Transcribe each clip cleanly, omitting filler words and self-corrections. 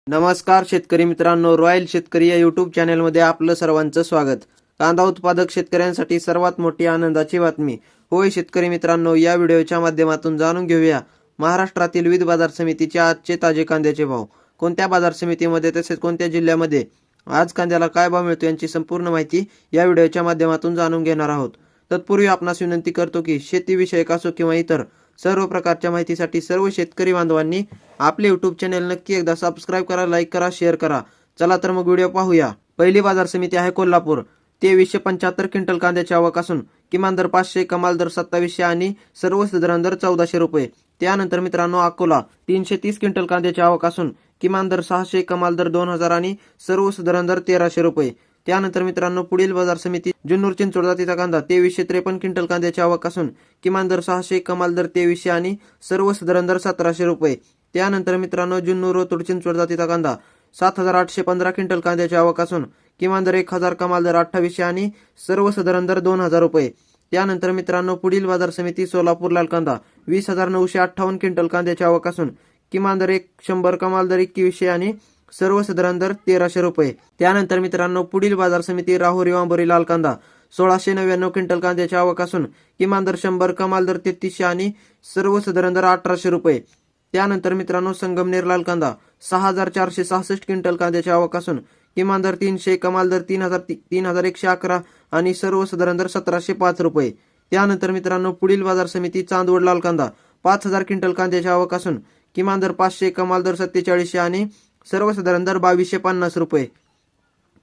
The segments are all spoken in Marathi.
नमस्कार शेतकरी मित्रांनो, रॉयल शेतकरी या यूट्यूब चॅनलमध्ये आपलं सर्वांचं स्वागत। कांदा उत्पादक शेतकऱ्यांसाठी सर्वात मोठी आनंदाची बातमी। होय शेतकरी मित्रांनो, या व्हिडिओच्या माध्यमातून जाणून घेऊया महाराष्ट्रातील विविध बाजार समितीचे आजचे ताजे कांद्याचे भाव। कोणत्या बाजार समितीमध्ये तसेच कोणत्या जिल्ह्यामध्ये आज कांद्याला काय भाव मिळतो यांची संपूर्ण माहिती या व्हिडिओच्या माध्यमातून जाणून घेणार आहोत। तत्पूर्वी आपणास विनंती करतो की शेतीविषयक असो किंवा इतर सर्व प्रकारच्या माहितीसाठी सर्व शेतकरी बांधवांनी आपले यूट्यूब चॅनल नक्की एकदा सबस्क्राइब करा, लाईक करा, शेअर करा। चला तर मग व्हिडिओ पाहूया। पहिली बाजार समिती आहे कोल्हापूर। 2375 क्विंटल कांद्याची आवक असून किमान दर 500, कमाल दर 2700 आणि सर्वसाधारण दर 1400 रुपये। त्यानंतर मित्रांनो अकोला 330 क्विंटल कांद्याची आवक असून किमान दर 600, कमाल दर 2000 आणि सर्वसाधारण दर 1300 रुपये। त्यानंतर मित्रांनो पुढील बाजार समिती जुन्नर चिंचवड जातीचा कांदा 2353 क्विंटल कांद्याची आवक असून किमान दर 600, कमाल दर 2300 आणि सर्वसाधारण दर 1700 रुपये। त्यानंतर मित्रांनो जुन्नर रोतोड चिंचवड जातीचा कांदा 7815 क्विंटल कांद्याची आवक असून किमान दर 1000, कमाल दर 2800 आणि सर्वसाधारण दर 2000 रुपये। त्यानंतर मित्रांनो पुढील बाजार समिती सोलापूर लाल कांदा 20958 क्विंटल कांद्याची आवक असून किमान दर 100, कमाल दर 2100 आणि सर्वसाधारण दर 1300 रुपये। त्यानंतर मित्रांनो पुढील बाजार समिती राहुरी वांबोरी लाल कांदा 1699 क्विंटल कांद्याची आवक असून किमान दर 100, कमाल दर 3300 आणि सर्वसाधारण दर 1800 रुपये। त्यानंतर मित्रांनो संगमनेर लाल कांदा 6466 क्विंटल कांद्याची आवक असून किमान दर 300, कमाल दर 3111 आणि सर्वसाधारण दर 1705 रुपये। त्यानंतर मित्रांनो पुढील बाजार समिती चांदवड लाल कांदा 5000 क्विंटल कांद्याची आवक असून किमान दर 500, कमाल दर 4700 आणि सर्वसाधारण दर 2250 रुपये।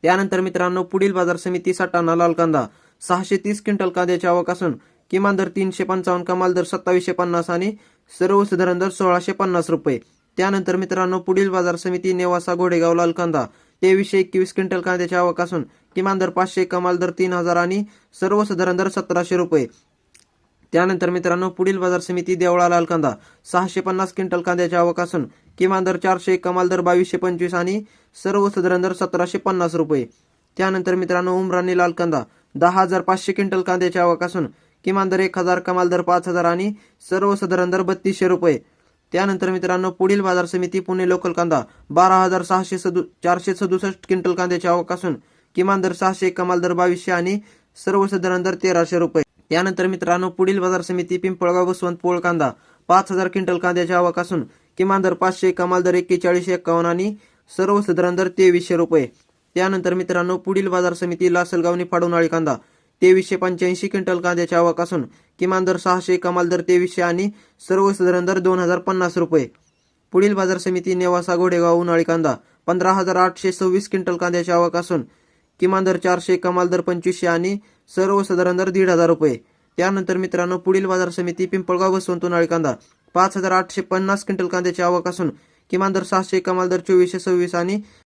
त्यानंतर मित्रांनो पुढील बाजार समिती सटाणा लाल कांदा 630 क्विंटल कांद्याची आवक असून किमान दर 355, कमाल दर 2750 आणि सर्वसाधारण दर 1650 रुपये। त्यानंतर मित्रांनो पुढील बाजार समिती नेवासा घोडेगाव लाल कांदा 2321 क्विंटल कांद्याची आवक असून किमान दर 500, कमाल दर 3000 आणि सर्वसाधारण दर 1700 रुपये। त्यानंतर मित्रांनो पुढील बाजार समिती देवळा लाल कांदा 650 क्विंटल कांद्याची आवक असून किमान दर 400, कमाल दर 2225 आणि सर्वसाधारण दर 1750 रुपये। त्यानंतर मित्रांनो उमराणी लाल कांदा 10500 क्विंटल कांद्याची आवक असून किमान दर 1000, कमाल दर 5000 आणि सर्वसाधारण दर 3200 रुपये। त्यानंतर मित्रांनो पुढील बाजार समिती पुणे लोकल कांदा 12467 क्विंटल कांद्याची आवक असून किमान दर 600, कमाल दर 2200 आणि सर्वसाधारण दर 1300 रुपये। त्यानंतर मित्रांनो पुढील बाजार समिती पिंपळगाव बसवंत पोळ कांदा 5000 क्विंटल कांद्याची आवक असून किमान दर 500, कमाल दर 4151 आणि सर्वसाधारण दर 2300 रुपये। त्यानंतर मित्रांनो पुढील बाजार समिती लासलगाव निफाडूनवाडी कांदा 2385 क्विंटल कांद्याची आवक असून किमान दर 600, कमाल दर 2300 आणि सर्वसाधारण दर 2050 रुपये। पुढील बाजार समिती नेवासा घोडेगाव उन्हाळी कांदा 15826 क्विंटल कांद्याची आवक असून किमान दर 400, कमाल दर 2500 आणि सर्वसाधारण दर 1500 रुपये। त्यानंतर मित्रांनो पुढील बाजार समिती पिंपळगाव बसवंत उन्हाळी कांदा 5850 क्विंटल कांद्याची आवक असून किमान दर 700, कमाल दर 2426 आणि